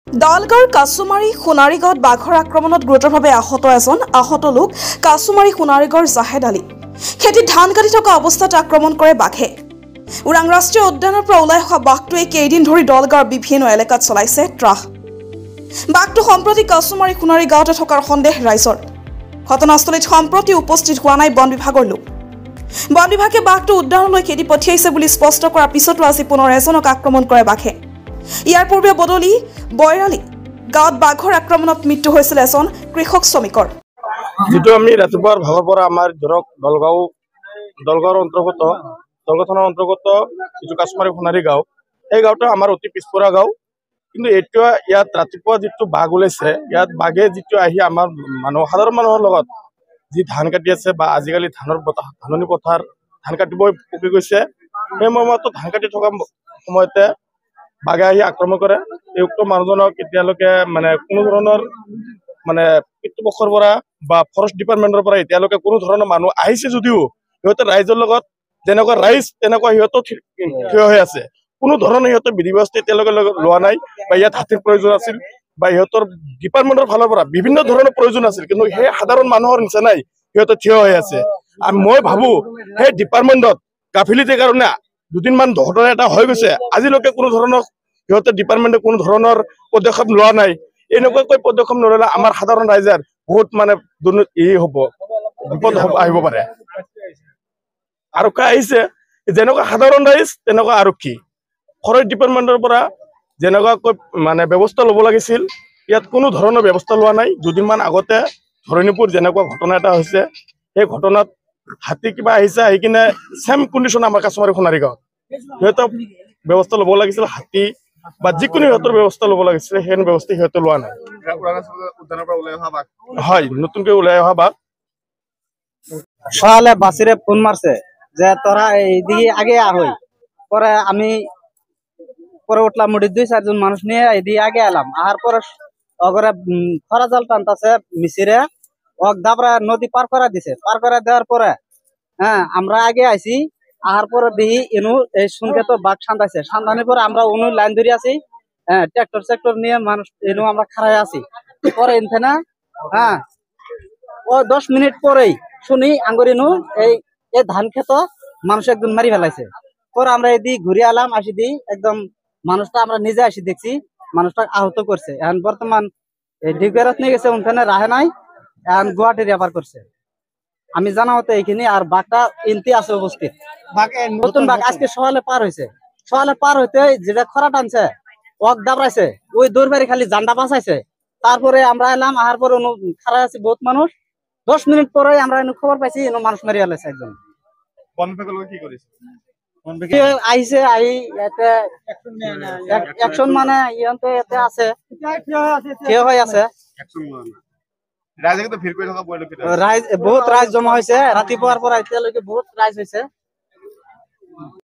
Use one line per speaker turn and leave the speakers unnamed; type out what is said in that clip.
দালগাঁৱৰ কাছুমাৰী সোণাৰীগাঁৱত বাঘৰ আক্ৰমণত গুৰুতৰভাৱে আহত লোক কাছুমাৰী সোণাৰীগাঁৱৰ জাহেদ আলী। খেতিত ধান কাটি থকা অৱস্থাত আক্ৰমণ কৰে বাঘে। ওৰাং ৰাষ্ট্ৰীয় উদ্যানৰ পৰা ওলাই অহা বাঘটোৱে কেইদিন ধৰি দলগাঁৱৰ বিভিন্ন এলেকাত চলাইছে ত্ৰাস। বাঘটো সম্প্ৰতি কাছুমাৰী সোণাৰী গাঁৱতে থকাৰ সন্দেহ ৰাইজৰ। ঘটনাস্থলীত সম্প্ৰতি উপস্থিত হোৱা নাই বন বিভাগৰ লোক। বন বিভাগে বাঘটো উদ্যানলৈ খেদি পঠিয়াইছে বুলি স্পষ্ট কৰাৰ পিছতো আজি পুনৰ এজনক আক্ৰমণ কৰে বাঘে। ইয়াৰ পূৰ্বে বদলি বৈৰালী গাঁৱত বাঘৰ আক্ৰমণত মৃত্যু হৈছিল এজন কৃষক শ্ৰমিকৰ।
যেটো আমি ৰাতিপুৱাৰ ভাগৰ পৰা আমাৰ ধৰক দলগাঁৱৰ অন্তৰ্গত দলগাঁৱৰ অন্তৰ্গত যিটো কাছুমাৰী সোণাৰী গাঁও, এই গাঁওটো আমাৰ অতি পিছপৰা গাঁও। কিন্তু এতিয়া ইয়াত ৰাতিপুৱা যিটো বাঘ ওলাইছে, ইয়াত বাঘে যিটো আহি আমাৰ সাধাৰণ মানুহৰ লগত যি ধান কাটি আছে বা আজিকালি ধাননি পথাৰ ধান কাটিবই পকি গৈছে, সেই সময়তো ধান কাটি থকা সময়তে বাঘে আহি আক্ৰমণ কৰে। এই উক্ত মানুহজনক এতিয়ালৈকে কোনো ধৰণৰ কৰ্তৃপক্ষৰ পৰা বা ফৰেষ্ট ডিপাৰ্টমেণ্টৰ পৰা এতিয়ালৈকে কোনো ধৰণৰ মানুহ আহিছে যদিও সিহঁতে ৰাইজৰ লগত যেনেকুৱা ৰাইজ তেনেকুৱা সিহঁতো থিয় হৈ আছে। কোনো ধৰণৰ সিহঁতে বিধি ব্যৱস্থা এতিয়ালৈকে লোৱা নাই বা ইয়াত হাতীৰ প্ৰয়োজন আছিল বা সিহঁতৰ ডিপাৰ্টমেণ্টৰ ফালৰ পৰা বিভিন্ন ধৰণৰ প্ৰয়োজন আছিল, কিন্তু সেই সাধাৰণ মানুহৰ নিচিনাই সিহঁতে থিয় হৈ আছে। আৰু মই ভাবো সেই ডিপাৰ্টমেণ্টত গাফিলতিৰ কাৰণে দুদিনমান ঘটনা এটা হৈ গৈছে, আজিলৈকে কোনো ধৰণৰ সিহঁতে ডিপাৰ্টমেণ্টে কোনো ধৰণৰ পদক্ষেপ লোৱা নাই। এনেকুৱাকৈ পদক্ষেপ নললে আমাৰ সাধাৰণ ৰাইজৰ বহুত হ'ব বিপদ আহিব পাৰে। আৰক্ষী আহিছে, যেনেকুৱা সাধাৰণ ৰাইজ তেনেকুৱা আৰক্ষী। ফৰেষ্ট ডিপাৰ্টমেণ্টৰ পৰা যেনেকুৱাকৈ ব্যৱস্থা ল'ব লাগিছিল, ইয়াত কোনো ধৰণৰ ব্যৱস্থা লোৱা নাই। দুদিনমান আগতে ধৰণীপুৰ যেনেকুৱা ঘটনা এটা হৈছে, সেই ঘটনাত হাতী কিবা আহিছে, আহি কিনে ছেম কণ্ডিশ্যন আমাৰ কাছুমাৰী সোণাৰী গাঁৱত। সিহঁতক ব্যৱস্থা ল'ব লাগিছিল, হাতী বা যিকোনো সিহঁতৰ ব্যৱস্থা ল'ব লাগিছিল, সেই ব্যৱস্থা সিহঁতে লোৱা নাই। হয়, নতুনকৈ ওলাই অহা বাঘ।
সকালে বাসিরে ফোন মারছে যে তোরা এইদিকে আগে আহই। পরে আমি পরে উঠলাম, মুড়ি 2-4 জন মানুষ নিয়ে এইদিকে আগে এলাম। আহার পরে অগরে খরা জাল টানতাছে মিছিরে দাবরা নদী পার করে দিছে। পার করে দেওয়ার পরে আমরা আগে আইছি। আহার পরে দেখি এনু এই শুনকে তো বাঘ সান্দাইছে। সান্দানোর পরে আমরা অনু লাইন ধরে আছি, ট্রাক্টর সেক্টর নিয়ে মানুষ এনু আমরা খাড়াই আছি। পরে এনথেনা 10 মিনিট পরেই শুনি আঙ্গুরিনু এই ধান ক্ষেত মানুষ একজন মারি ফেলাইছে। পরে আমরা এদিকে ঘুরে আলাম, আসি দিই একদম মানুষটা আমরা নিজে আসি দেখছি মানুষটা আহত করছে। এখন বর্তমান ডিগবেরাত নিয়ে গেছে, ওখানে রাহে নাই, এখন গুয়াহাটি রেফার করছে। আমি জানা হতো এইখানে। আর বাঘটা ইনতি আছে উপস্থিত। নতুন বাঘ আজকে সকালে পার হয়েছে। সকালে পার হইতে যেটা খরা টানছে দাবড়াইছে, ওই দৌড়বাড়ি খালি জান্ডা বাঁচাইছে। তারপরে আমরা এলাম, আহার পরে খারাপ আছে বহুত মানুষ। 10 মিনিট পরে আমরা খবর পাইছি মানুষ মারি ফেলেছে একজন। আইছে অ্যাকশন এতে আছে, থিয় হয়ে আছে। বহুত রাইজ জমা হয়েছে, রাতিপুয়ার পর এতিয়ালৈকে বহুত রাইজ হয়েছে।